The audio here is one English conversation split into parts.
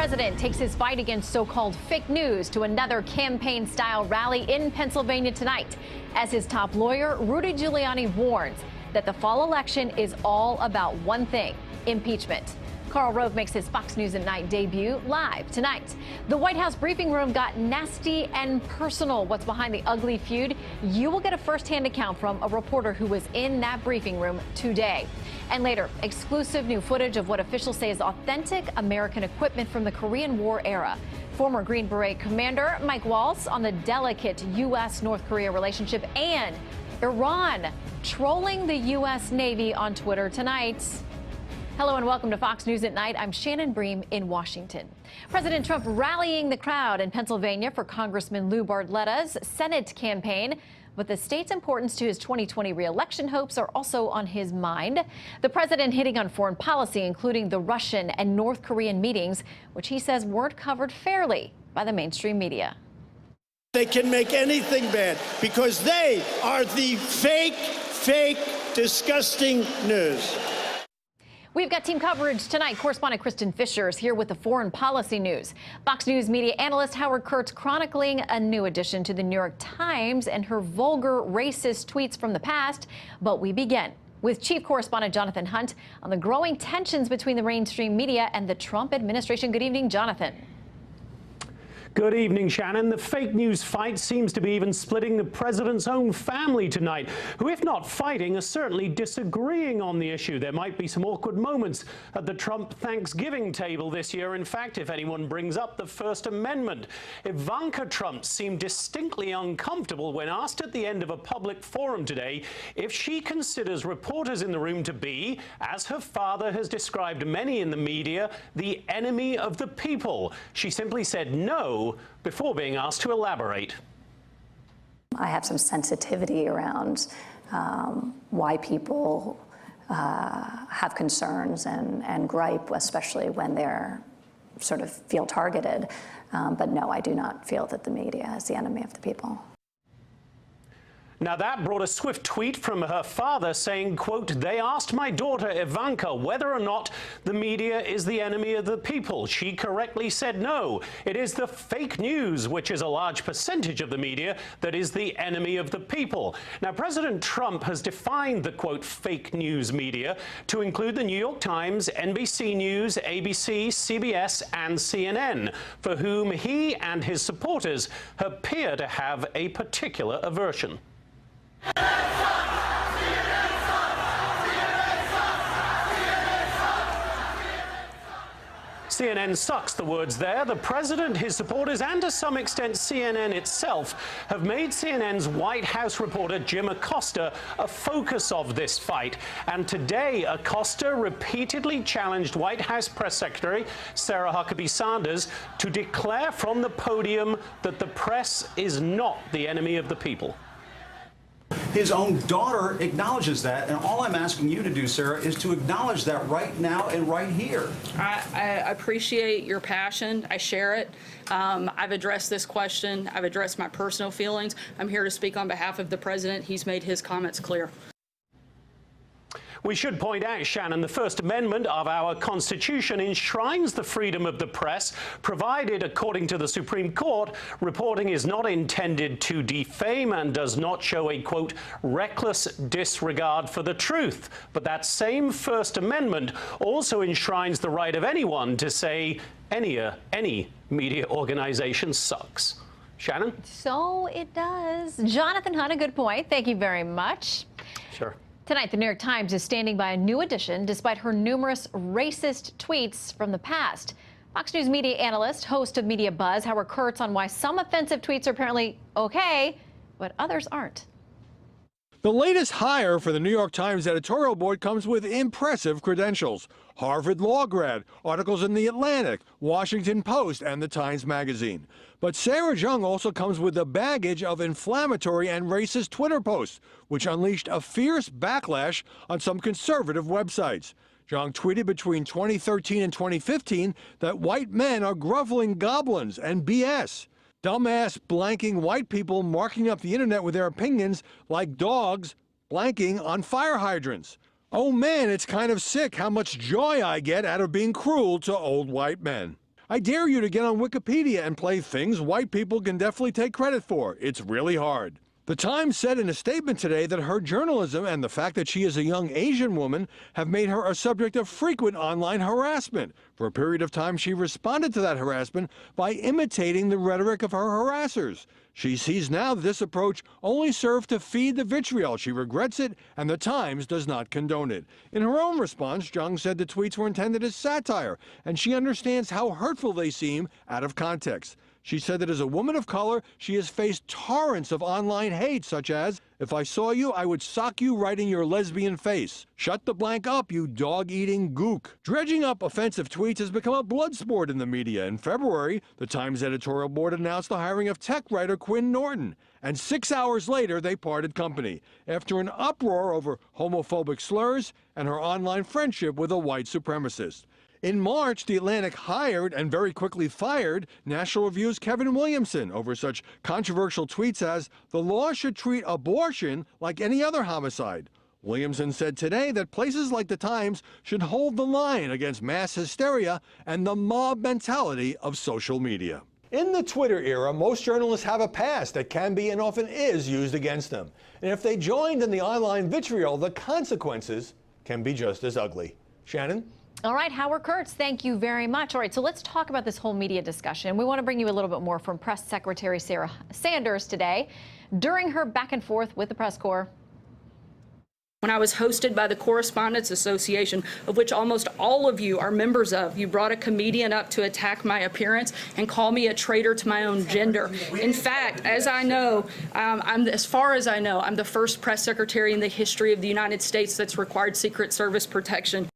president takes his fight against so-called fake news to another campaign-style rally in Pennsylvania tonight, as his top lawyer, Rudy Giuliani, warns that the fall election is all about one thing: impeachment. Karl Rove makes his Fox News at Night debut live tonight. The White House briefing room got nasty and personal. What's behind the ugly feud? You will get a first-hand account from a reporter who was in that briefing room today. And later, exclusive new footage of what officials say is authentic American equipment from the Korean War era. Former Green Beret Commander Mike Waltz on the delicate U.S.-North Korea relationship, and Iran trolling the U.S. Navy on Twitter tonight. Hello and welcome to Fox News at Night. I'm Shannon Bream in Washington. President Trump rallying the crowd in Pennsylvania for Congressman Lou Barletta's Senate campaign. But the state's importance to his 2020 re-election hopes are also on his mind. The president hitting on foreign policy, including the Russian and North Korean meetings, which he says weren't covered fairly by the mainstream media. They can make anything bad because they are the fake, disgusting news. We've got team coverage tonight. Correspondent Kristen Fisher is here with the foreign policy news. Fox News media analyst Howard Kurtz chronicling a new addition to the New York Times and her vulgar, racist tweets from the past. But we begin with chief correspondent Jonathan Hunt on the growing tensions between the mainstream media and the Trump administration. Good evening, Jonathan. Good evening, Shannon. The fake news fight seems to be even splitting the president's own family tonight, who, if not fighting, are certainly disagreeing on the issue. There might be some awkward moments at the Trump Thanksgiving table this year. In fact, if anyone brings up the First Amendment. Ivanka Trump seemed distinctly uncomfortable when asked at the end of a public forum today if she considers reporters in the room to be, as her father has described many in the media, the enemy of the people. She simply said no before being asked to elaborate. I have some sensitivity around why people have concerns and gripe, especially when they're sort of feel targeted. But no, I do not feel that the media is the enemy of the people. Now, that brought a swift tweet from her father saying, quote, "They asked my daughter Ivanka whether or not the media is the enemy of the people. She correctly said no. It is the fake news, which is a large percentage of the media, that is the enemy of the people." Now, President Trump has defined the, quote, fake news media to include the New York Times, NBC News, ABC, CBS, and CNN, for whom he and his supporters appear to have a particular aversion. CNN sucks, the words there. The president, his supporters, and to some extent CNN itself have made CNN's White House reporter Jim Acosta a focus of this fight. And today, Acosta repeatedly challenged White House Press Secretary Sarah Huckabee Sanders to declare from the podium that the press is not the enemy of the people. His own daughter acknowledges that, and all I'm asking you to do, Sarah, is to acknowledge that right now and right here. I appreciate your passion. I share it. I've addressed this question. I've addressed my personal feelings. I'm here to speak on behalf of the president. He's made his comments clear. We should point out, Shannon, the First Amendment of our Constitution enshrines the freedom of the press, provided, according to the Supreme Court, reporting is not intended to defame and does not show a, quote, reckless disregard for the truth. But that same First Amendment also enshrines the right of anyone to say any media organization sucks. Shannon? So it does. Jonathan Hunt, a good point. Thank you very much. Sure. Tonight, the New York Times is standing by a new edition despite her numerous racist tweets from the past. Fox News media analyst, host of Media Buzz, Howard Kurtz, on why some offensive tweets are apparently okay, but others aren't. The latest hire for the New York Times editorial board comes with impressive credentials. Harvard law grad, articles in The Atlantic, Washington Post, and the Times Magazine. But Sarah Jeong also comes with the baggage of inflammatory and racist Twitter posts, which unleashed a fierce backlash on some conservative websites. Jeong tweeted between 2013 and 2015 that white men are groveling goblins and BS. Dumbass blanking white people marking up the internet with their opinions like dogs blanking on fire hydrants. Oh man, it's kind of sick how much joy I get out of being cruel to old white men. I dare you to get on Wikipedia and play things white people can definitely take credit for. It's really hard. The Times said in a statement today that her journalism and the fact that she is a young Asian woman have made her a subject of frequent online harassment. For a period of time, she responded to that harassment by imitating the rhetoric of her harassers. She sees now that this approach only served to feed the vitriol. She regrets it, and the Times does not condone it. In her own response, Jung said the tweets were intended as satire, and she understands how hurtful they seem out of context. She said that as a woman of color, she has faced torrents of online hate, such as, "If I saw you, I would sock you right in your lesbian face. Shut the blank up, you dog-eating gook." Dredging up offensive tweets has become a blood sport in the media. In February, the Times editorial board announced the hiring of tech writer Quinn Norton, and 6 hours later, they parted company after an uproar over homophobic slurs and her online friendship with a white supremacist. In March, The Atlantic hired and very quickly fired National Review's Kevin Williamson over such controversial tweets as, "The law should treat abortion like any other homicide." Williamson said today that places like The Times should hold the line against mass hysteria and the mob mentality of social media. In the Twitter era, most journalists have a past that can be and often is used against them. And if they joined in the online vitriol, the consequences can be just as ugly. Shannon? All right, Howard Kurtz, thank you very much. All right, so let's talk about this whole media discussion. We want to bring you a little bit more from Press Secretary Sarah Sanders today during her back and forth with the press corps. When I was hosted by the Correspondents Association, of which almost all of you are members of, you brought a comedian up to attack my appearance and call me a traitor to my own gender. In fact, as I know, as far as I know, I'm the first press secretary in the history of the United States that's required Secret Service protection.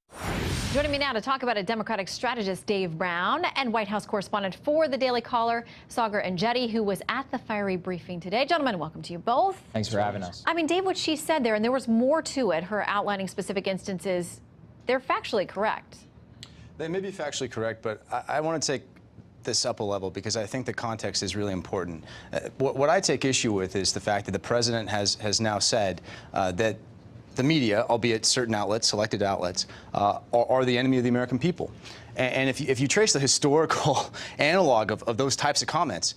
Joining me now to talk about it, Democratic strategist Dave Brown and White House correspondent for the Daily Caller, Saagar Enjeti, who was at the fiery briefing today. Gentlemen, welcome to you both. Thanks for having us. I mean, Dave, what she said there, and there was more to it, her outlining specific instances, they're factually correct. They may be factually correct, but I want to take this up a level because I think the context is really important. What I take issue with is the fact that the president has now said that the media, albeit certain outlets, selected outlets, are the enemy of the American people. And if you trace the historical analog of those types of comments,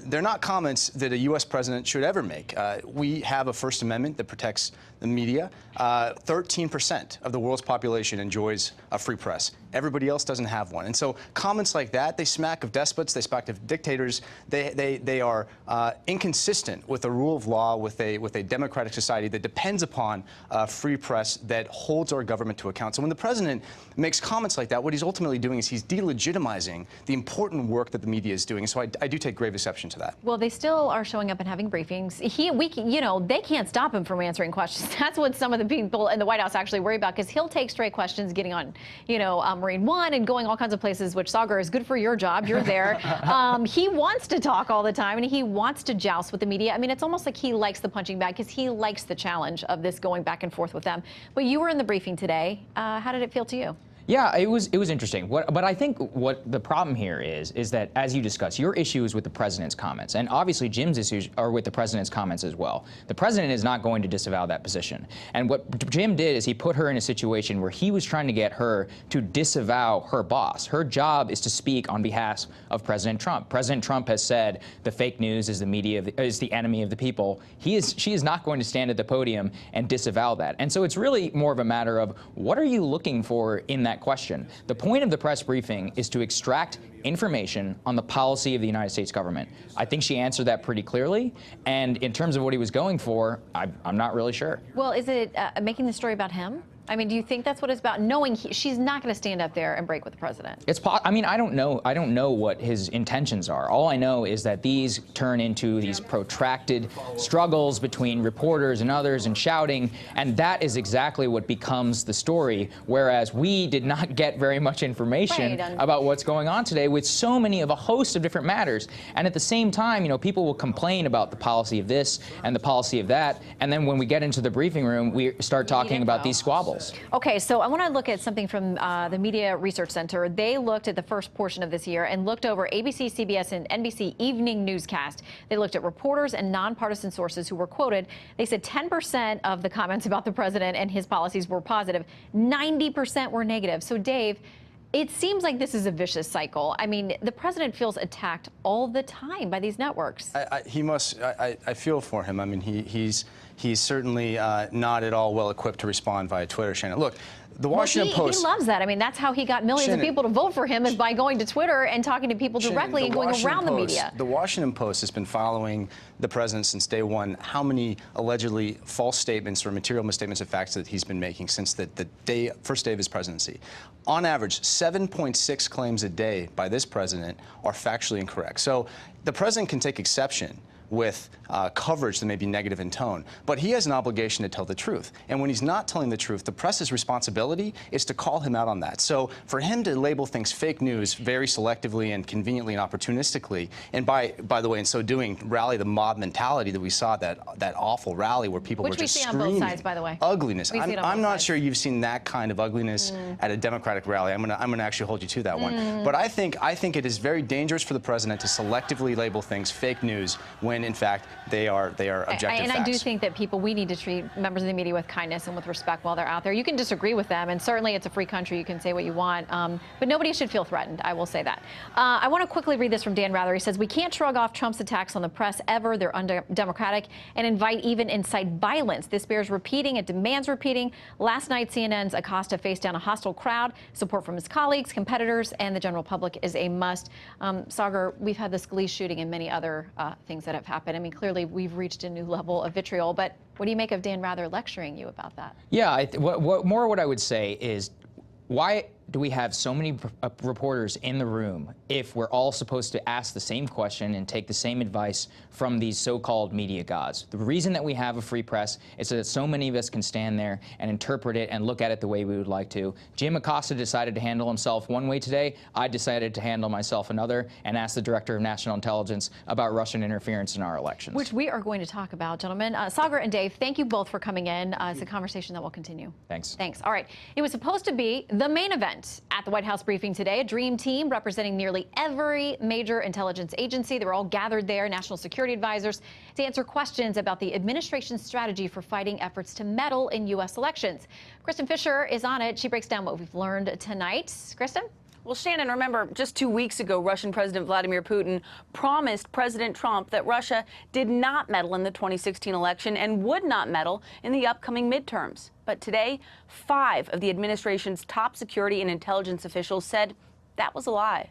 they're not comments that a U.S. president should ever make. We have a First Amendment that protects the media. 13% of the world's population enjoys a free press. Everybody else doesn't have one. And so comments like that, they smack of despots, they smack of dictators. They are inconsistent with the rule of law, with a democratic society that depends upon a free press that holds our government to account. So when the president makes comments like that, what he's ultimately doing is he's delegitimizing the important work that the media is doing. So I do take grave exception to that. Well, they still are showing up and having briefings. They can't stop him from answering questions. That's what some of the people in the White House actually worry about, because he'll take straight questions, getting on, Marine One and going all kinds of places, which, Saagar, is good for your job. You're there. He wants to talk all the time, and he wants to joust with the media. I mean, it's almost like he likes the punching bag because he likes the challenge of this going back and forth with them. But you were in the briefing today. How did it feel to you? Yeah, it was interesting. But I think what the problem here is that, as you discussed, your issue is with the president's comments, and obviously Jim's issues are with the president's comments as well. The president is not going to disavow that position. And what Jim did is he put her in a situation where he was trying to get her to disavow her boss. Her job is to speak on behalf of President Trump. President Trump has said the fake news is the media is the enemy of the people. She is not going to stand at the podium and disavow that. And so it's really more of a matter of, what are you looking for in that question? The point of the press briefing is to extract information on the policy of the United States government. I think she answered that pretty clearly. And in terms of what he was going for, I'm not really sure. Well, is it making the story about him? I mean, do you think that's what it's about? Knowing she's not going to stand up there and break with the president. I mean, I don't know what his intentions are. All I know is that these turn into these protracted struggles between reporters and others and shouting, and that is exactly what becomes the story. Whereas we did not get very much information about what's going on today with so many of a host of different matters. And at the same time, people will complain about the policy of this and the policy of that, and then when we get into the briefing room, we start talking about these squabbles. Okay, so I want to look at something from the Media Research Center. They looked at the first portion of this year and looked over ABC, CBS, and NBC evening newscast. They looked at reporters and nonpartisan sources who were quoted. They said 10% of the comments about the president and his policies were positive. 90% were negative. So, Dave, It seems like this is a vicious cycle. I mean, the president feels attacked all the time by these networks. I feel for him. I mean, he's certainly not at all well equipped to respond via Twitter, Shannon. Look, the Washington Post. He loves that. I mean, that's how he got millions of people to vote for him, is by going to Twitter and talking to people directly and going around the media. The Washington Post has been following the president since day one. How many allegedly false statements or material misstatements of facts that he's been making since the first day of his presidency? On average, 7.6 claims a day by this president are factually incorrect. So the president can take exception with coverage that may be negative in tone, but he has an obligation to tell the truth. And when he's not telling the truth, the press's responsibility is to call him out on that. So for him to label things fake news very selectively and conveniently and opportunistically, and by the way, in so doing, rally the mob mentality that we saw, that awful rally where people were just screaming. Which we see on both sides, by the way. Ugliness. I'm not sure you've seen that kind of ugliness at a Democratic rally. I'm gonna actually hold you to that one. But I think it is very dangerous for the president to selectively label things fake news when in fact they are objective facts. And I do think that we need to treat members of the media with kindness and with respect while they're out there. You can disagree with them, and certainly it's a free country. You can say what you want, but nobody should feel threatened. I will say that. I want to quickly read this from Dan Rather. He says, "We can't shrug off Trump's attacks on the press ever. They're undemocratic and even incite violence. This bears repeating. It demands repeating. Last night, CNN's Acosta faced down a hostile crowd. Support from his colleagues, competitors, and the general public is a must." Sagar, we've had the Scalise shooting and many other things that have happened. I mean, clearly we've reached a new level of vitriol, but what do you make of Dan Rather lecturing you about that? Yeah, what I would say is, why do we have so many reporters in the room if we're all supposed to ask the same question and take the same advice from these so-called media gods? The reason that we have a free press is so that so many of us can stand there and interpret it and look at it the way we would like to. Jim Acosta decided to handle himself one way today. I decided to handle myself another and ask the Director of National Intelligence about Russian interference in our elections. Which we are going to talk about, gentlemen. Sagar and Dave, thank you both for coming in. It's a conversation that will continue. Thanks. Thanks. All right. It was supposed to be the main event at the White House briefing today, a dream team representing nearly every major intelligence agency. They were all gathered there, national security advisors, to answer questions about the administration's strategy for fighting efforts to meddle in U.S. elections. Kristen Fisher is on it. She breaks down what we've learned tonight. Kristen? Well, Shannon, remember, just 2 weeks ago, Russian President Vladimir Putin promised President Trump that Russia did not meddle in the 2016 election and would not meddle in the upcoming midterms. But today, 5 of the administration's top security and intelligence officials said that was a lie.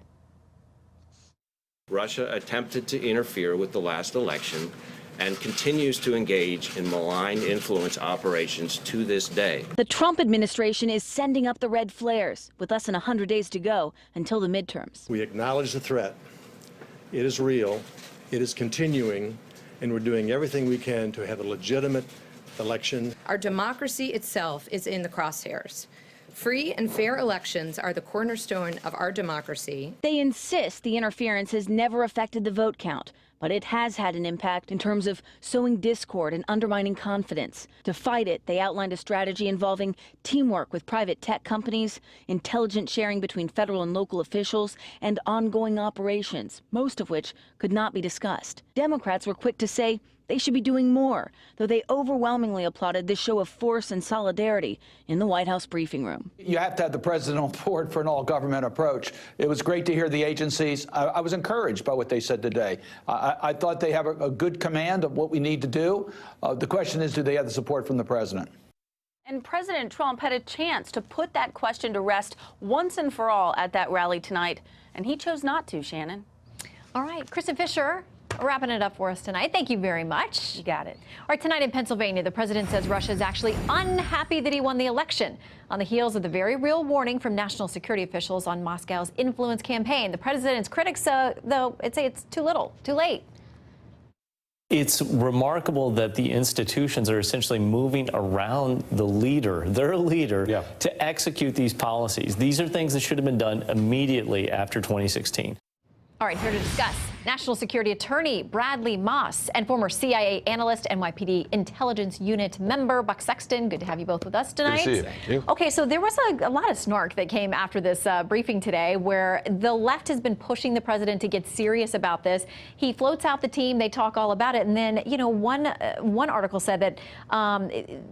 Russia attempted to interfere with the last election and continues to engage in malign influence operations to this day. The Trump administration is sending up the red flares with less than 100 days to go until the midterms. We acknowledge the threat. It is real. It is continuing, and we're doing everything we can to have a legitimate election. Our democracy itself is in the crosshairs. Free and fair elections are the cornerstone of our democracy. They insist the interference has never affected the vote count, but it has had an impact in terms of sowing discord and undermining confidence. To fight it, they outlined a strategy involving teamwork with private tech companies, intelligence sharing between federal and local officials, and ongoing operations, most of which could not be discussed. Democrats were quick to say they should be doing more, though they overwhelmingly applauded this show of force and solidarity in the White House briefing room. You have to have the president on board for an all-government approach. It was great to hear the agencies. I was encouraged by what they said today. I thought they have a good command of what we need to do. The question is, do they have the support from the president? And President Trump had a chance to put that question to rest once and for all at that rally tonight, and he chose not to, Shannon. All right, Kristen Fisher, wrapping it up for us tonight. Thank you very much. You got it. All right, tonight in Pennsylvania, the president says Russia is actually unhappy that he won the election on the heels of the very real warning from national security officials on Moscow's influence campaign. The president's critics, though, say it's too little, too late. It's remarkable that the institutions are essentially moving around the leader, their leader, to execute these policies. These are things that should have been done immediately after 2016. All right, here to discuss National Security Attorney Bradley Moss and former CIA analyst, NYPD Intelligence Unit member Buck Sexton. Good to have you both with us tonight. Good to see you. Thank you. Okay, so there was a lot of snark that came after this briefing today, where the left has been pushing the president to get serious about this. He floats out the team, they talk all about it, and then, you know, one article said that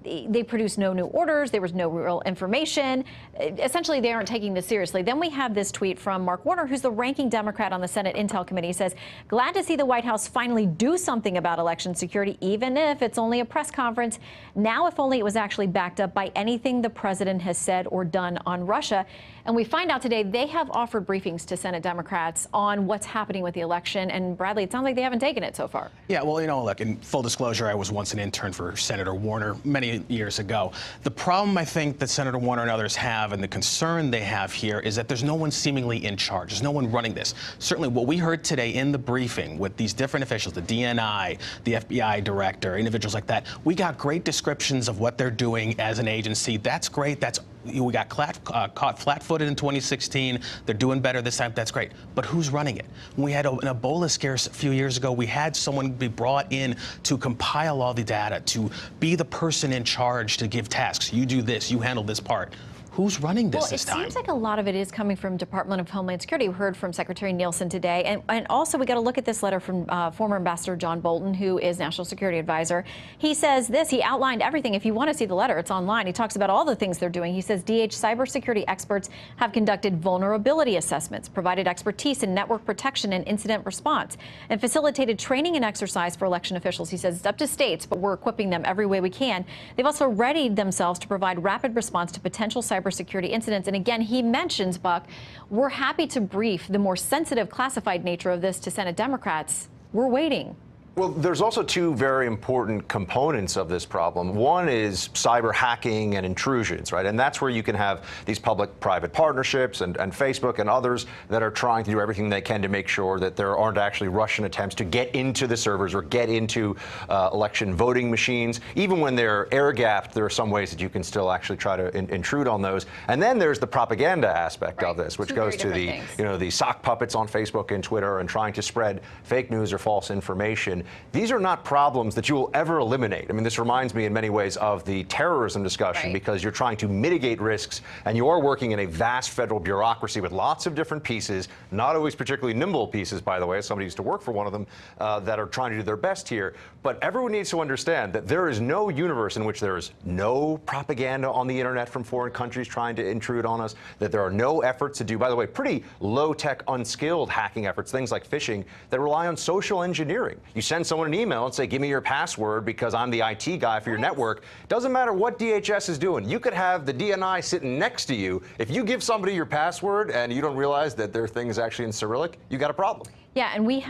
they produced no new orders, there was no real information. Essentially, they aren't taking this seriously. Then we have this tweet from Mark Warner, who's the ranking Democrat on the Senate Intel Committee. He says, glad to see the White House finally do something about election security, even if it's only a press conference. Now, if only it was actually backed up by anything the president has said or done on Russia. And we find out today they have offered briefings to Senate Democrats on what's happening with the election. And Bradley, it sounds like they haven't taken it so far. Yeah, well, you know, look, in full disclosure, I was once an intern for Senator Warner many years ago. The problem I think that Senator Warner and others have, and the concern they have here, is that there's no one seemingly in charge. There's no one running this. Certainly what we heard today in the briefing with these different officials, the DNI, the FBI director, individuals like that, we got great descriptions of what they're doing as an agency. That's great. We got caught flat-footed in 2016. They're doing better this time. That's great. But who's running it? When we had an Ebola scare a few years ago, we had someone be brought in to compile all the data, to be the person in charge, to give tasks. You do this. You handle this part. Who's running this this time? It seems like a lot of it is coming from Department of Homeland Security. We heard from Secretary Nielsen today. And also, we got to look at this letter from former Ambassador John Bolton, who is National Security Advisor. He says this. He outlined everything. If you want to see the letter, it's online. He talks about all the things they're doing. He says DH cybersecurity experts have conducted vulnerability assessments, provided expertise in network protection and incident response, and facilitated training and exercise for election officials. He says it's up to states, but we're equipping them every way we can. They've also readied themselves to provide rapid response to potential cybersecurity incidents. And again, he mentions, Buck, we're happy to brief the more sensitive classified nature of this to Senate Democrats. We're waiting. Well, there's also two very important components of this problem. One is cyber hacking and intrusions, right? And that's where you can have these public-private partnerships and Facebook and others that are trying to do everything they can to make sure that there aren't actually Russian attempts to get into the servers or get into election voting machines. Even when they're air-gapped, there are some ways that you can still actually try to intrude on those. And then there's the propaganda aspect of this, which goes to the sock puppets on Facebook and Twitter and trying to spread fake news or false information. These are not problems that you will ever eliminate. I mean, this reminds me in many ways of the terrorism discussion, because you're trying to mitigate risks and you are working in a vast federal bureaucracy with lots of different pieces, not always particularly nimble pieces, by the way. Somebody used to work for one of them that are trying to do their best here. But everyone needs to understand that there is no universe in which there is no propaganda on the internet from foreign countries trying to intrude on us, that there are no efforts to do, by the way, pretty low-tech, unskilled hacking efforts, things like phishing, that rely on social engineering. You send someone an email and say, give me your password because I'm the IT guy for your network. Doesn't matter what DHS is doing. You could have the DNI sitting next to you. If you give somebody your password and you don't realize that their thing is actually in Cyrillic, you got a problem. Yeah, and we've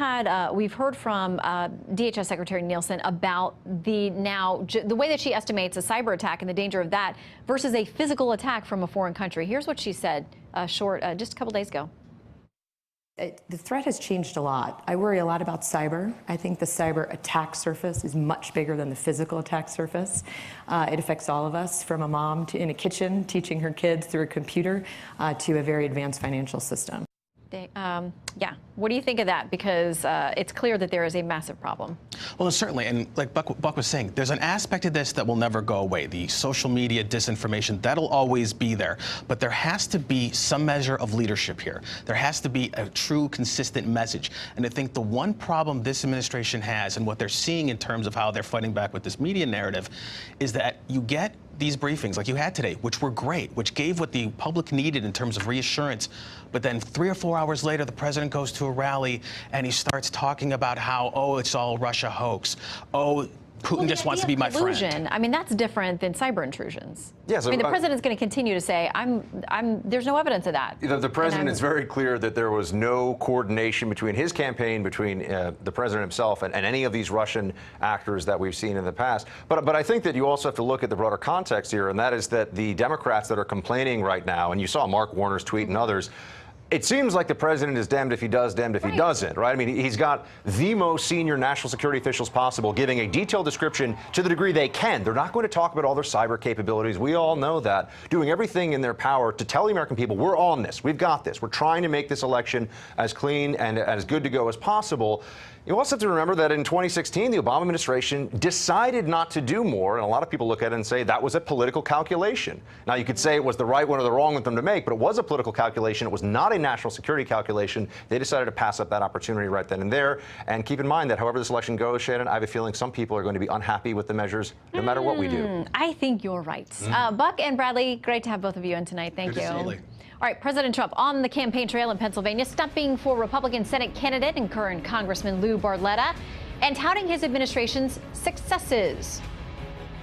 heard from DHS Secretary Nielsen about the way that she estimates a cyber attack and the danger of that versus a physical attack from a foreign country. Here's what she said just a couple days ago. The threat has changed a lot. I worry a lot about cyber. I think the cyber attack surface is much bigger than the physical attack surface. It affects all of us, from a mom in a kitchen teaching her kids through a computer to a very advanced financial system. Yeah. What do you think of that? Because it's clear that there is a massive problem. Well, certainly. And like Buck was saying, there's an aspect of this that will never go away. The social media disinformation, that'll always be there. But there has to be some measure of leadership here. There has to be a true, consistent message. And I think the one problem this administration has, and what they're seeing in terms of how they're fighting back with this media narrative, is that you get these briefings like you had today, which were great, which gave what the public needed in terms of reassurance. But then 3 or 4 hours later, the president goes to a rally and he starts talking about how, oh, it's all Russia hoax. Oh, Putin just wants to be my friend. I mean, that's different than cyber intrusions. Yeah, so I mean, the president's going to continue to say, there's no evidence of that. The president is very clear that there was no coordination between his campaign, between the president himself, and any of these Russian actors that we've seen in the past. But I think that you also have to look at the broader context here, and that is that the Democrats that are complaining right now, and you saw Mark Warner's tweet and others, it seems like the president is damned if he does, damned if he doesn't, right? I mean, he's got the most senior national security officials possible giving a detailed description to the degree they can. They're not going to talk about all their cyber capabilities. We all know that. Doing everything in their power to tell the American people, we're on this. We've got this. We're trying to make this election as clean and as good to go as possible. You also have to remember that in 2016, the Obama administration decided not to do more, and a lot of people look at it and say that was a political calculation. Now, you could say it was the right one or the wrong one for them to make, but it was a political calculation. It was not a national security calculation. They decided to pass up that opportunity right then and there. And keep in mind that however this election goes, Shannon, I have a feeling some people are going to be unhappy with the measures no matter what we do. I think you're right. Buck and Bradley, great to have both of you in tonight. Thank you. All right, President Trump on the campaign trail in Pennsylvania, stumping for Republican Senate candidate and current Congressman Lou Barletta, and touting his administration's successes.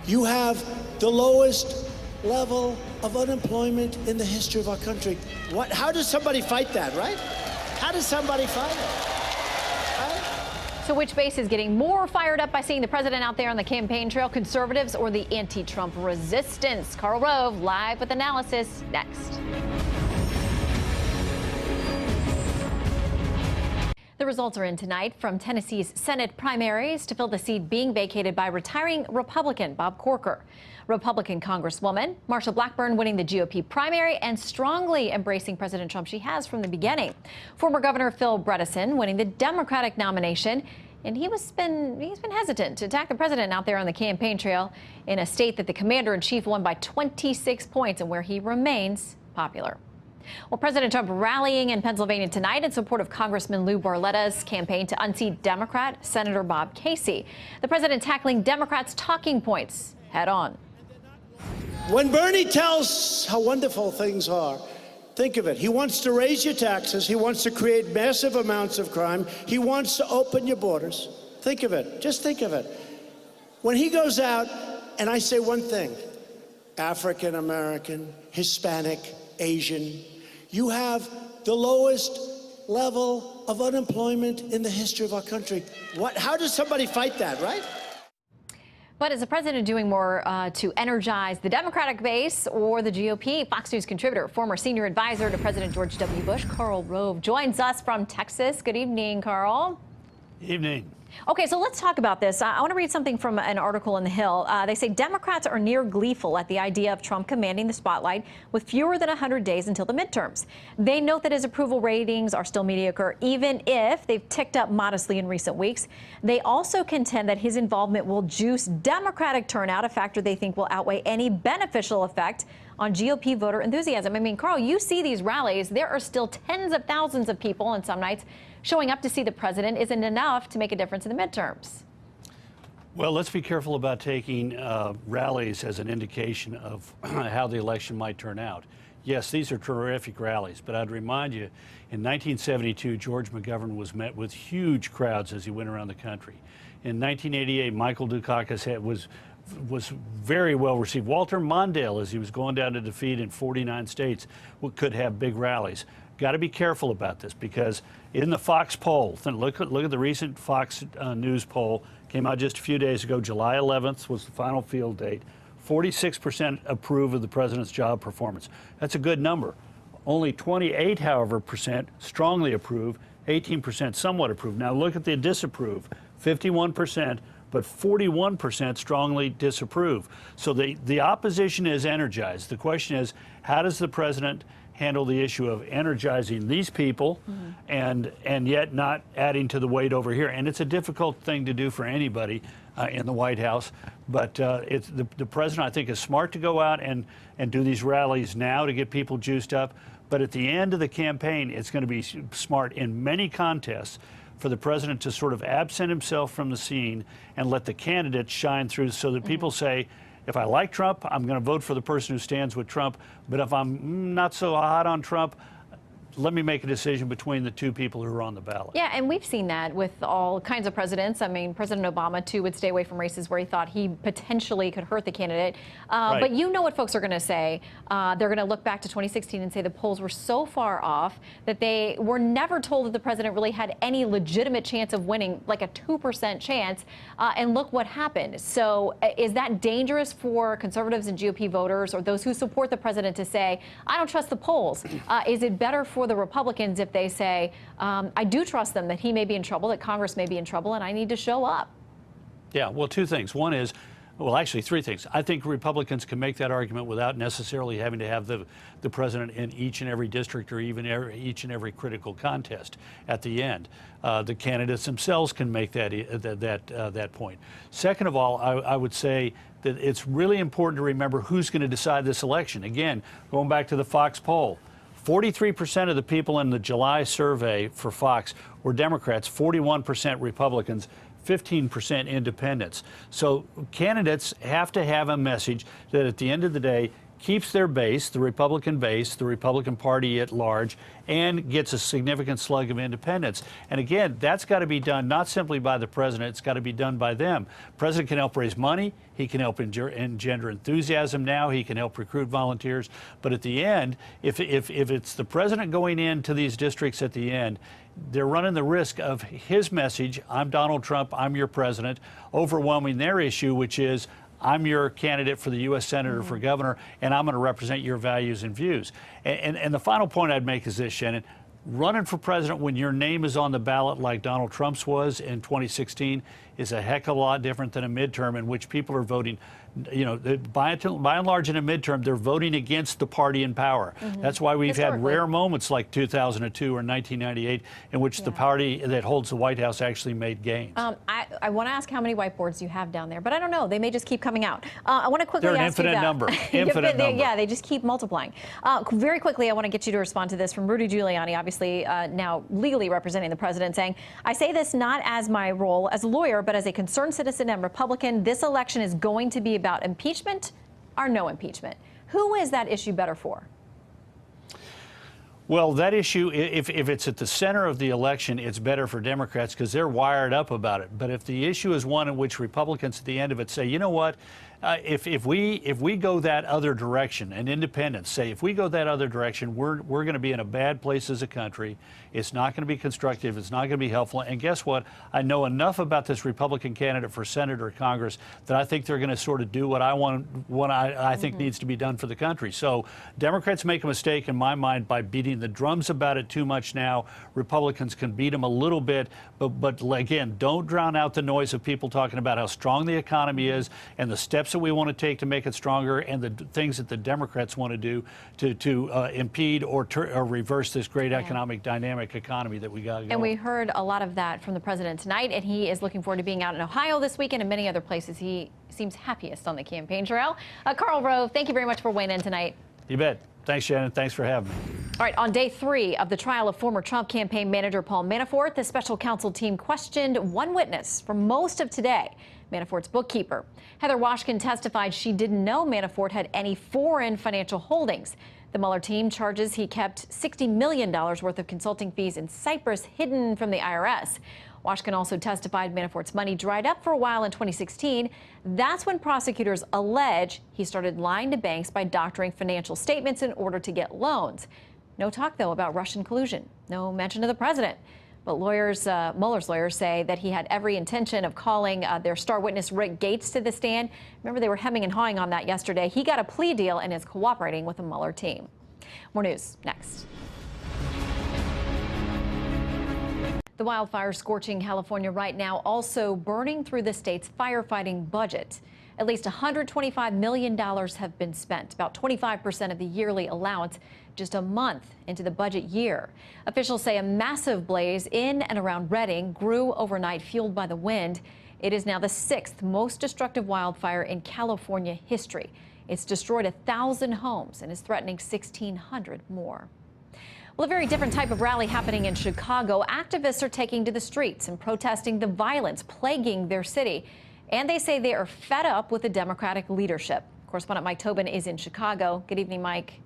You have the lowest level of unemployment in the history of our country. How does somebody fight that, right? How does somebody fight it? Right? So which base is getting more fired up by seeing the president out there on the campaign trail, conservatives or the anti-Trump resistance? Karl Rove live with analysis next. The results are in tonight from Tennessee's Senate primaries to fill the seat being vacated by retiring Republican Bob Corker. Republican Congresswoman Marsha Blackburn winning the GOP primary and strongly embracing President Trump she has from the beginning. Former Governor Phil Bredesen winning the Democratic nomination, and he's been hesitant to attack the president out there on the campaign trail in a state that the commander-in-chief won by 26 points and where he remains popular. Well, President Trump rallying in Pennsylvania tonight in support of Congressman Lou Barletta's campaign to unseat Democrat Senator Bob Casey. The president tackling Democrats' talking points head on. When Bernie tells how wonderful things are, think of it. He wants to raise your taxes. He wants to create massive amounts of crime. He wants to open your borders. Think of it. Just think of it. When he goes out, and I say one thing, African American, Hispanic, Asian, you have the lowest level of unemployment in the history of our country. How does somebody fight that, right? But is the president doing more to energize the Democratic base or the GOP? Fox News contributor, former senior advisor to President George W. Bush, Karl Rove, joins us from Texas. Good evening, Karl. Evening. Okay, so let's talk about this. I want to read something from an article in The Hill. They say Democrats are near gleeful at the idea of Trump commanding the spotlight with fewer than 100 days until the midterms. They note that his approval ratings are still mediocre, even if they've ticked up modestly in recent weeks. They also contend that his involvement will juice Democratic turnout, a factor they think will outweigh any beneficial effect on GOP voter enthusiasm. I mean, Karl, you see these rallies. There are still tens of thousands of people on some nights showing up to see the president. Isn't enough to make a difference in the midterms. Well, let's be careful about taking rallies as an indication of how the election might turn out. Yes, these are terrific rallies, but I'd remind you, in 1972, George McGovern was met with huge crowds as he went around the country. In 1988, Michael Dukakis was very well received. Walter Mondale, as he was going down to defeat in 49 states, could have big rallies. Got to be careful about this because in the Fox poll, look at the recent Fox News poll, came out just a few days ago. July 11th was the final field date. 46% approve of the president's job performance. That's a good number. Only 28, however, percent strongly approve, 18% somewhat approve. Now look at the disapprove, 51%. But 41% strongly disapprove. So the opposition is energized. The question is, how does the president handle the issue of energizing these people and yet not adding to the weight over here? And it's a difficult thing to do for anybody in the White House. But the president, I think, is smart to go out and do these rallies now to get people juiced up. But at the end of the campaign, it's going to be smart in many contests for the president to sort of absent himself from the scene and let the candidates shine through so that people say, if I like Trump, I'm going to vote for the person who stands with Trump. But if I'm not so hot on Trump, let me make a decision between the two people who are on the ballot. Yeah, and we've seen that with all kinds of presidents. I mean, President Obama, too, would stay away from races where he thought he potentially could hurt the candidate. Right. But you know what folks are going to say. They're going to look back to 2016 and say the polls were so far off that they were never told that the president really had any legitimate chance of winning, like a 2% chance. And look what happened. So is that dangerous for conservatives and GOP voters or those who support the president to say, I don't trust the polls? Is it better for with the Republicans if they say, I do trust them that he may be in trouble, that Congress may be in trouble, and I need to show up? Yeah, well, two things. One is, well, actually, three things. I think Republicans can make that argument without necessarily having to have the president in each and every district or even each and every critical contest at the end. The candidates themselves can make that point. Second of all, I would say that it's really important to remember who's going to decide this election. Again, going back to the Fox poll, 43% of the people in the July survey for Fox were Democrats, 41% Republicans, 15% independents. So candidates have to have a message that at the end of the day keeps their base, the Republican Party at large, and gets a significant slug of independents. And again, that's got to be done not simply by the president, it's got to be done by them. The president can help raise money, he can help engender enthusiasm now, he can help recruit volunteers. But at the end, if it's the president going into these districts at the end, they're running the risk of his message, I'm Donald Trump, I'm your president, overwhelming their issue, which is, I'm your candidate for the U.S. Senator for governor, and I'm going to represent your values and views. And the final point I'd make is this, Shannon. Running for president when your name is on the ballot like Donald Trump's was in 2016 is a heck of a lot different than a midterm in which people are voting. You know, by and large in a midterm, they're voting against the party in power. That's why we've had rare moments like 2002 or 1998 in which the party that holds the White House actually made gains. I want to ask how many whiteboards you have down there, but I don't know. They may just keep coming out. I want to quickly ask you about... They're an infinite number. Yeah, they just keep multiplying. Very quickly, I want to get you to respond to this from Rudy Giuliani, obviously now legally representing the president, saying, I say this not as my role as a lawyer, but as a concerned citizen and Republican. This election is going to be about impeachment or no impeachment. Who is that issue better for? Well, that issue, if it's at the center of the election, it's better for Democrats because they're wired up about it. But if the issue is one in which Republicans at the end of it say, you know what, if we go that other direction, and independents say, if we go that other direction, we're going to be in a bad place as a country. It's not going to be constructive. It's not going to be helpful. And guess what? I know enough about this Republican candidate for Senator or Congress that I think they're going to sort of do what I think needs to be done for the country. So Democrats make a mistake in my mind by beating the drums about it too much now. Republicans can beat them a little bit, but again, don't drown out the noise of people talking about how strong the economy is and the steps that we want to take to make it stronger and the things that the Democrats want to do to impede or reverse this great economic dynamic economy that we got going. And we heard a lot of that from the president tonight, and he is looking forward to being out in Ohio this weekend and many other places. He seems happiest on the campaign trail. Karl Rove, thank you very much for weighing in tonight. You bet. Thanks, Shannon. Thanks for having me. All right, on day 3 of the trial of former Trump campaign manager Paul Manafort, the special counsel team questioned one witness for most of today, Manafort's bookkeeper. Heather Washkin testified she didn't know Manafort had any foreign financial holdings. The Mueller team charges he kept $60 million worth of consulting fees in Cyprus hidden from the IRS. Washkin also testified Manafort's money dried up for a while in 2016. That's when prosecutors allege he started lying to banks by doctoring financial statements in order to get loans. No talk, though, about Russian collusion. No mention of the president. But Mueller's lawyers say that he had every intention of calling their star witness Rick Gates to the stand. Remember, they were hemming and hawing on that yesterday. He got a plea deal and is cooperating with the Mueller team. More news next. The wildfires scorching California right now, also burning through the state's firefighting budget. At least $125 million have been spent, about 25% of the yearly allowance, just a month into the budget year. Officials say a massive blaze in and around Redding grew overnight, fueled by the wind. It is now the 6th most destructive wildfire in California history. It's destroyed 1,000 homes and is threatening 1,600 more. Well, a very different type of rally happening in Chicago. Activists are taking to the streets and protesting the violence plaguing their city. And they say they are fed up with the Democratic leadership. Correspondent Mike Tobin is in Chicago. Good evening, Mike.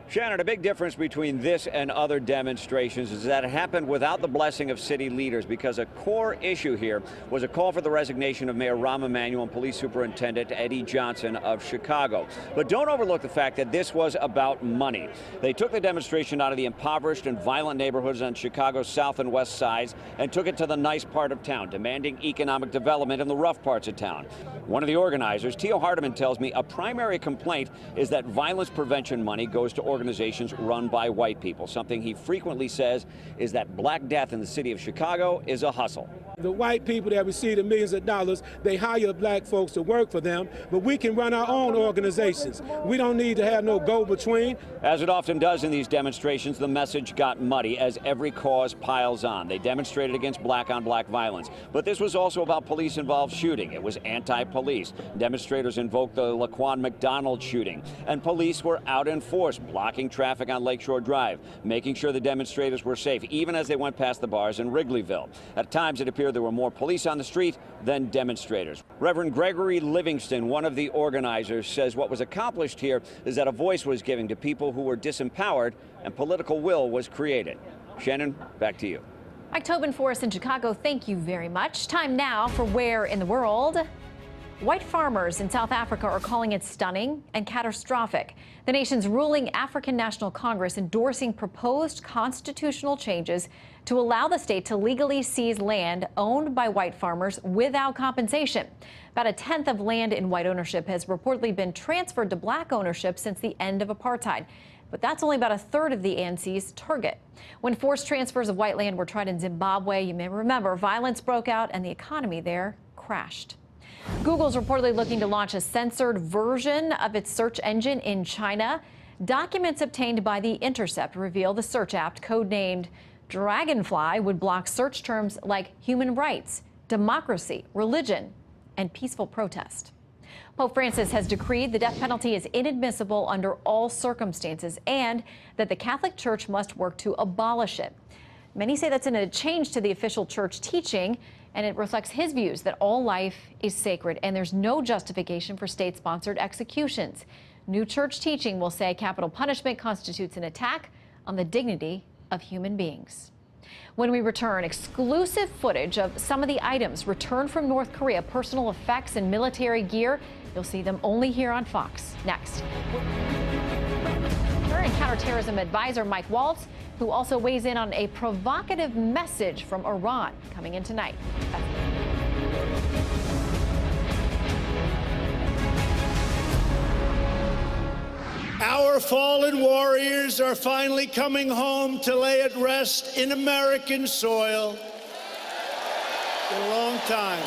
Shannon, a big difference between this and other demonstrations is that it happened without the blessing of city leaders, because a core issue here was a call for the resignation of Mayor Rahm Emanuel and Police Superintendent Eddie Johnson of Chicago. But don't overlook the fact that this was about money. They took the demonstration out of the impoverished and violent neighborhoods on Chicago's south and west sides and took it to the nice part of town, demanding economic development in the rough parts of town. One of the organizers, Tio Hardiman, tells me a primary complaint is that violence prevention money goes to organizations run by white people. Something he frequently says is that Black Death in the city of Chicago is a hustle. The white people that receive the millions of dollars, they hire black folks to work for them, but we can run our own organizations. We don't need to have no go-between. As it often does in these demonstrations, the message got muddy as every cause piles on. They demonstrated against black-on-black violence, but this was also about police-involved shooting. It was anti-police. Demonstrators invoked the Laquan McDonald shooting, and police were out in force, blocking traffic on Lakeshore Drive, making sure the demonstrators were safe, even as they went past the bars in Wrigleyville. At times, it appeared there were more police on the street than demonstrators. Reverend Gregory Livingston, one of the organizers, says what was accomplished here is that a voice was given to people who were disempowered and political will was created. Shannon, back to you. Mike Tobin for us in Chicago, thank you very much. Time now for Where in the World. White farmers in South Africa are calling it stunning and catastrophic. The nation's ruling African National Congress endorsing proposed constitutional changes to allow the state to legally seize land owned by white farmers without compensation. About a tenth of land in white ownership has reportedly been transferred to black ownership since the end of apartheid. But that's only about a third of the ANC's target. When forced transfers of white land were tried in Zimbabwe, you may remember, violence broke out and the economy there crashed. Google's reportedly looking to launch a censored version of its search engine in China. Documents obtained by The Intercept reveal the search app, codenamed Dragonfly, would block search terms like human rights, democracy, religion, and peaceful protest. Pope Francis has decreed the death penalty is inadmissible under all circumstances and that the Catholic Church must work to abolish it. Many say that's a change to the official church teaching, and it reflects his views that all life is sacred and there's no justification for state-sponsored executions. New church teaching will say capital punishment constitutes an attack on the dignity of human beings. When we return, exclusive footage of some of the items returned from North Korea, personal effects and military gear. You'll see them only here on Fox. Next. Current counterterrorism advisor Mike Waltz, who also weighs in on a provocative message from Iran, coming in tonight. Our fallen warriors are finally coming home to lay at rest in American soil. In a long time.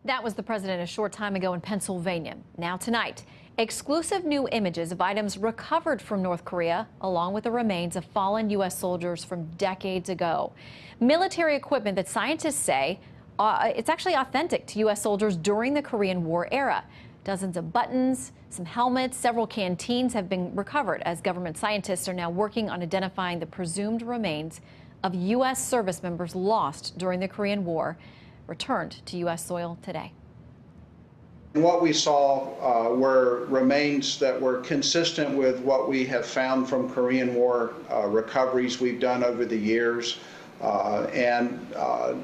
That was the president a short time ago in Pennsylvania. Now tonight, exclusive new images of items recovered from North Korea, along with the remains of fallen U.S. soldiers from decades ago. Military equipment that scientists say it's actually authentic to U.S. soldiers during the Korean War era. Dozens of buttons, some helmets, several canteens have been recovered as government scientists are now working on identifying the presumed remains of U.S. service members lost during the Korean War, returned to U.S. soil today. What we saw were remains that were consistent with what we have found from Korean War recoveries we've done over the years.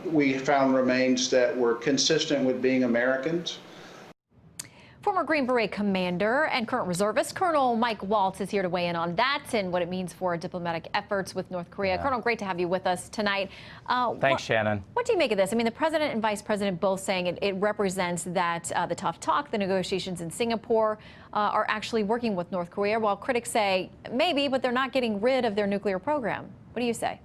We found remains that were consistent with being Americans. Former Green Beret commander and current reservist Colonel Mike Waltz is here to weigh in on that and what it means for diplomatic efforts with North Korea. Yeah. Colonel, great to have you with us tonight. Thanks, Shannon. What do you make of this? I mean, the president and vice president both saying it represents that the tough talk, the negotiations in Singapore are actually working with North Korea, while critics say maybe, but they're not getting rid of their nuclear program. What do you say?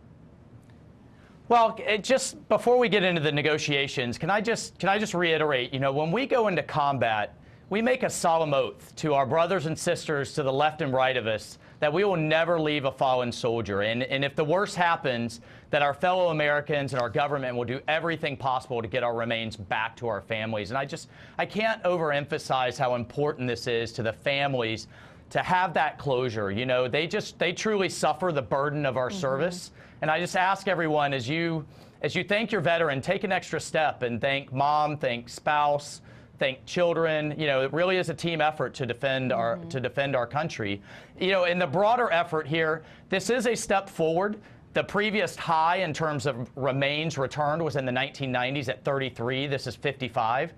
Well, just before we get into the negotiations, can I just reiterate, when we go into combat, we make a solemn oath to our brothers and sisters to the left and right of us that we will never leave a fallen soldier. And if the worst happens, that our fellow Americans and our government will do everything possible to get our remains back to our families. And I can't overemphasize how important this is to the families to have that closure. They truly suffer the burden of our service. And I just ask everyone, as you thank your veteran, take an extra step and thank mom, thank spouse, thank children. It really is a team effort to defend our country. In the broader effort here, this is a step forward. The previous high in terms of remains returned was in the 1990s at 33. This is 55.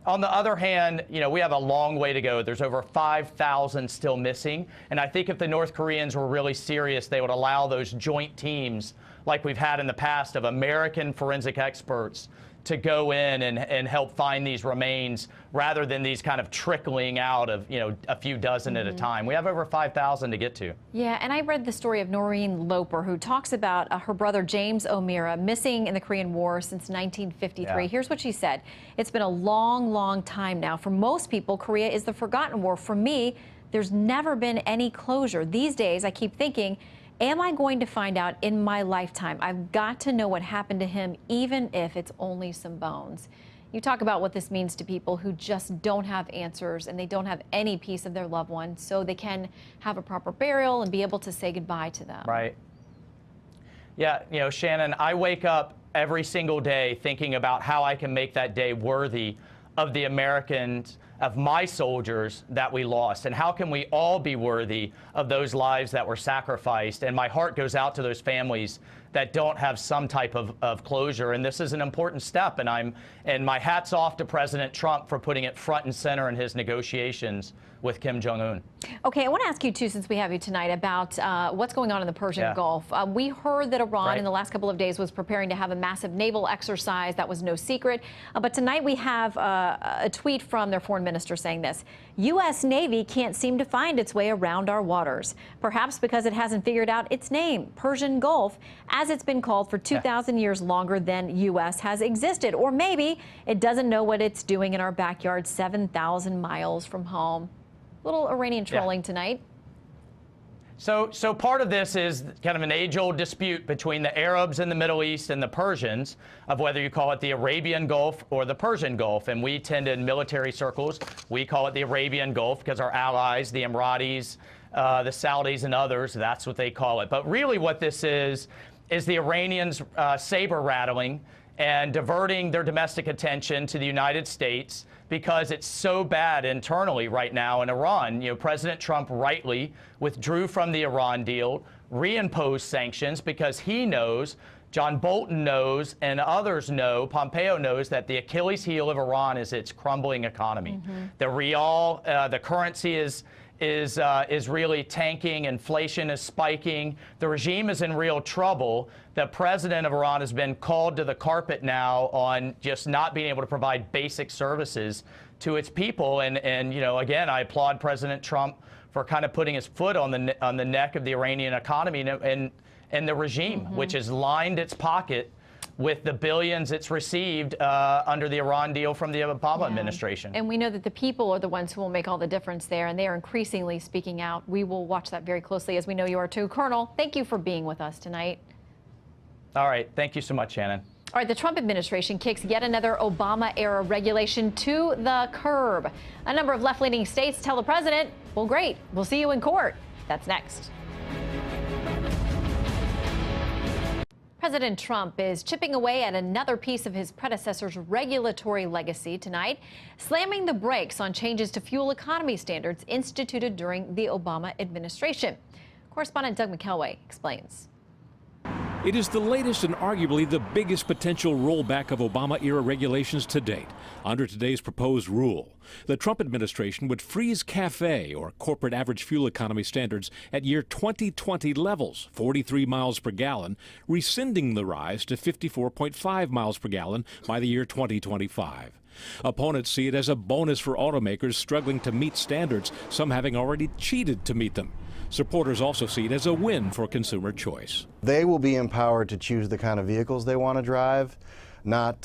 On the other hand, we have a long way to go. There's over 5,000 still missing. And I think if the North Koreans were really serious, they would allow those joint teams like we've had in the past of American forensic experts to go in and help find these remains rather than these kind of trickling out of, a few dozen at a time. We have over 5,000 to get to. Yeah, and I read the story of Noreen Loper, who talks about her brother James O'Meara missing in the Korean War since 1953. Yeah. Here's what she said. It's been a long, long time now. For most people, Korea is the forgotten war. For me, there's never been any closure. These days, I keep thinking, am I going to find out in my lifetime? I've got to know what happened to him, even if it's only some bones. You talk about what this means to people who just don't have answers and they don't have any piece of their loved one, so they can have a proper burial and be able to say goodbye to them. Right. Yeah, Shannon, I wake up every single day thinking about how I can make that day worthy of the Americans, of my soldiers that we lost, and how can we all be worthy of those lives that were sacrificed. And my heart goes out to those families that don't have some type of closure, and this is an important step, and my hat's off to President Trump for putting it front and center in his negotiations with Kim Jong-un. Okay, I want to ask you, too, since we have you tonight, about what's going on in the Persian Gulf. We heard that Iran in the last couple of days was preparing to have a massive naval exercise. That was no secret. But tonight we have a tweet from their foreign minister saying this: U.S. Navy can't seem to find its way around our waters, perhaps because it hasn't figured out its name, Persian Gulf, as it's been called for 2,000 years longer than U.S. has existed. Or maybe it doesn't know what it's doing in our backyard 7,000 miles from home. Little Iranian trolling tonight. So part of this is kind of an age-old dispute between the Arabs in the Middle East and the Persians of whether you call it the Arabian Gulf or the Persian Gulf. And we tend in military circles, we call it the Arabian Gulf because our allies, the Emiratis, the Saudis and others, that's what they call it. But really what this is the Iranians saber rattling and diverting their domestic attention to the United States because it's so bad internally right now in Iran. President Trump rightly withdrew from the Iran deal, reimposed sanctions because he knows, John Bolton knows, and others know, Pompeo knows, that the Achilles heel of Iran is its crumbling economy. The rial, the currency is really tanking. Inflation is spiking. The regime is in real trouble. The president of Iran has been called to the carpet now on just not being able to provide basic services to its people. And again, I applaud President Trump for kind of putting his foot on the neck of the Iranian economy and the regime, which has lined its pocket with the billions it's received under the Iran deal from the Obama administration. And we know that the people are the ones who will make all the difference there, and they are increasingly speaking out. We will watch that very closely, as we know you are too. Colonel, thank you for being with us tonight. All right. Thank you so much, Shannon. All right, the Trump administration kicks yet another Obama-era regulation to the curb. A number of left-leaning states tell the president, well, great, we'll see you in court. That's next. President Trump is chipping away at another piece of his predecessor's regulatory legacy tonight, slamming the brakes on changes to fuel economy standards instituted during the Obama administration. Correspondent Doug McKelway explains. It is the latest and arguably the biggest potential rollback of Obama-era regulations to date. Under today's proposed rule, the Trump administration would freeze CAFE, or corporate average fuel economy standards, at year 2020 levels, 43 miles per gallon, rescinding the rise to 54.5 miles per gallon by the year 2025. Opponents see it as a bonus for automakers struggling to meet standards, some having already cheated to meet them. Supporters also see it as a win for consumer choice. They will be empowered to choose the kind of vehicles they want to drive, not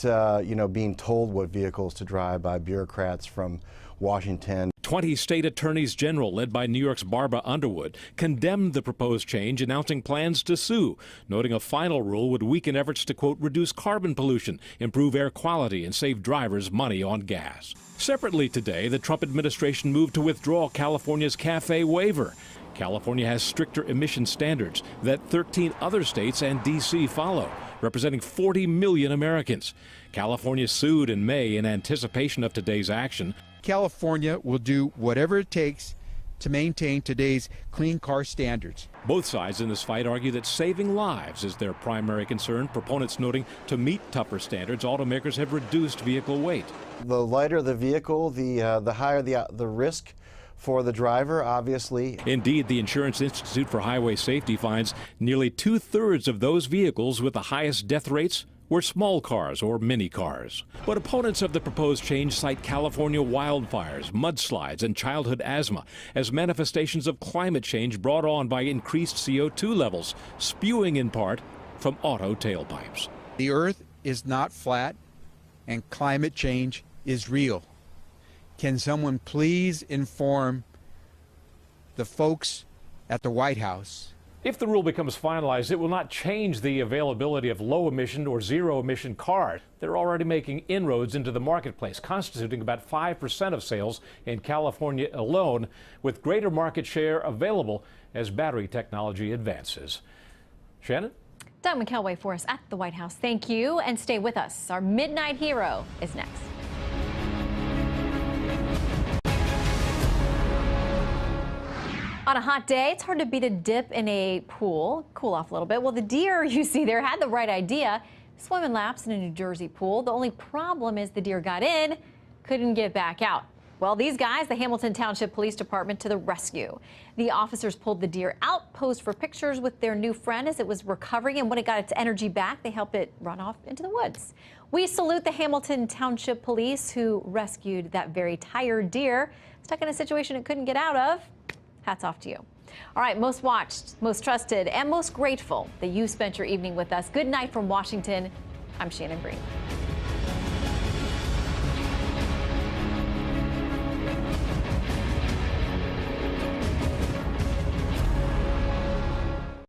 being told what vehicles to drive by bureaucrats from Washington. 20 state attorneys general, led by New York's Barbara Underwood, condemned the proposed change, announcing plans to sue, noting a final rule would weaken efforts to, quote, reduce carbon pollution, improve air quality, and save drivers money on gas. Separately today, the Trump administration moved to withdraw California's CAFE waiver. California has stricter emission standards that 13 other states and D.C. follow, representing 40 million Americans. California sued in May in anticipation of today's action. California will do whatever it takes to maintain today's clean car standards. Both sides in this fight argue that saving lives is their primary concern, proponents noting to meet tougher standards, automakers have reduced vehicle weight. The lighter the vehicle, the higher the risk for the driver, obviously. Indeed, the Insurance Institute for Highway Safety finds nearly 2/3 of those vehicles with the highest death rates were small cars or mini cars. But opponents of the proposed change cite California wildfires, mudslides, and childhood asthma as manifestations of climate change brought on by increased CO2 levels, spewing in part from auto tailpipes. The Earth is not flat, and climate change is real. Can someone please inform the folks at the White House? If the rule becomes finalized, it will not change the availability of low-emission or zero-emission cars. They're already making inroads into the marketplace, constituting about 5% of sales in California alone, with greater market share available as battery technology advances. Shannon? Doug McKelway for us at the White House. Thank you, and stay with us. Our Midnight Hero is next. On a hot day, it's hard to beat a dip in a pool, cool off a little bit. Well, the deer you see there had the right idea. Swimming laps in a New Jersey pool. The only problem is the deer got in, couldn't get back out. Well, these guys, the Hamilton Township Police Department, to the rescue. The officers pulled the deer out, posed for pictures with their new friend as it was recovering, and when it got its energy back, they helped it run off into the woods. We salute the Hamilton Township Police who rescued that very tired deer, stuck in a situation it couldn't get out of. Hats off to you. All right, most watched, most trusted, and most grateful that you spent your evening with us. Good night from Washington. I'm Shannon Bream.